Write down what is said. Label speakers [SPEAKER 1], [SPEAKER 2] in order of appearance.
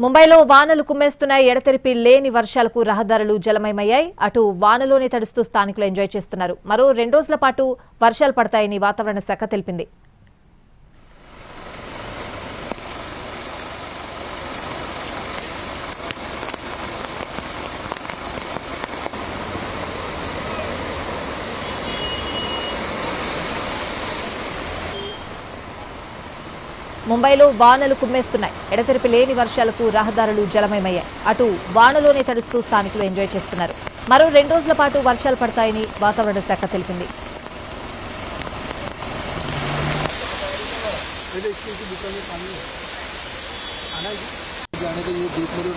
[SPEAKER 1] ముంబైలో వానలు కుమ్మేస్తున్నాయి. ఎడతెరిపి లేని వర్షాలకు రహదారులు జలమయమయ్యాయి. అటు వానలోనే తడుస్తూ స్థానికులు ఎంజాయ్ చేస్తున్నారు. మరో 2 రోజుల పాటు వర్షాలు పడతాయని వాతావరణ శాఖ తెలిపింది. ముంబైలో వానలు కుమ్మేస్తున్నాయి. ఎడతెరిపి లేని వర్షాలకు రహదారులు జలమయమయ్యాయి. అటు వానలోనే తడుస్తూ స్థానికులు ఎంజాయ్ చేస్తున్నారు. మరో 2 రోజుల పాటు వర్షాలు పడతాయని వాతావరణ శాఖ తెలిపింది.
[SPEAKER 2] जाने के लिए बीच में